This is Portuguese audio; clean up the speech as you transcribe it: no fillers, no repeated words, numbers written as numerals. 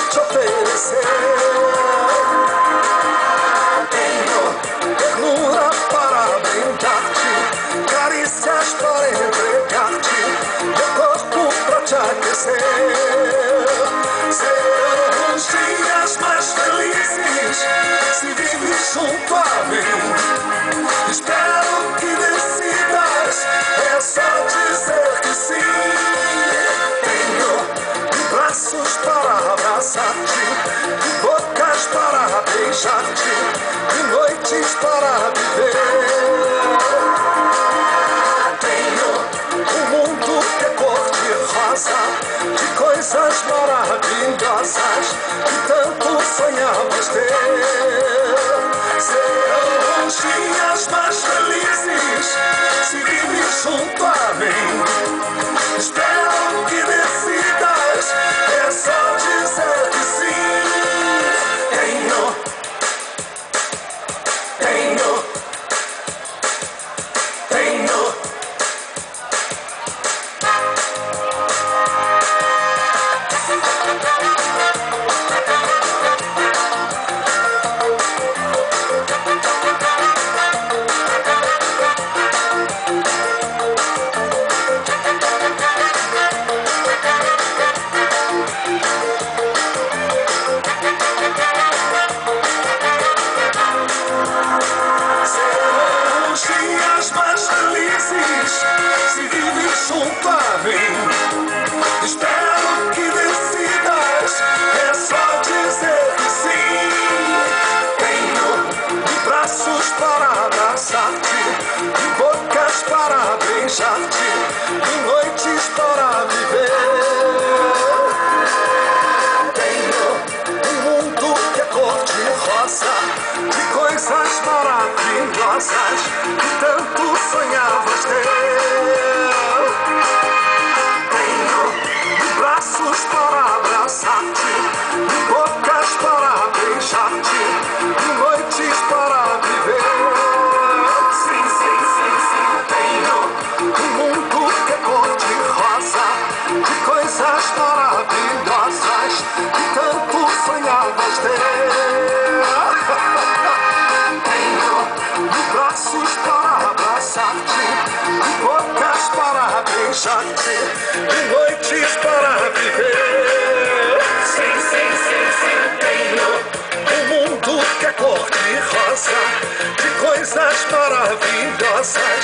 te oferecer. Tenho ternura para brindar-te, carícias para entregar-te, meu corpo para te aquecer. Serão os dias mais felizes se vives junto a mim. Espero que decidas, é só dizer que sim. Tenho braços para abraçar-te, bocas para beijar-te, e noites para viver. Tenho um mundo que é cor-de-rosa, de coisas maravilhosas que tanto sonhavas ter. Serão os dias mais felizes se vives junto a mim. Espero que decidas, é só dizer que sim. Tenho, tenho, tenho. Serão os dias mais felizes se vives junto a mim. Espero que decidas, é só dizer que sim. Tenho braços para abraçar-te, e bocas para beijar-te, e noites para viver. Tenho um mundo que é cor-de-rosa, de coisas maravilhosas que tanto sonhavas ter. Tenho braços para abraçar-te, e bocas para beijar-te, e noites para viver. Sim, sim, sim, sim. Tenho um mundo que é cor-de-rosa, de coisas maravilhosas que tanto sonhavas ter. Tenho braços para abraçar-te, e bocas para beijar-te, e noites para viver. Sim, sim, sim, sim. Tenho um mundo que é cor-de-rosa, de coisas maravilhosas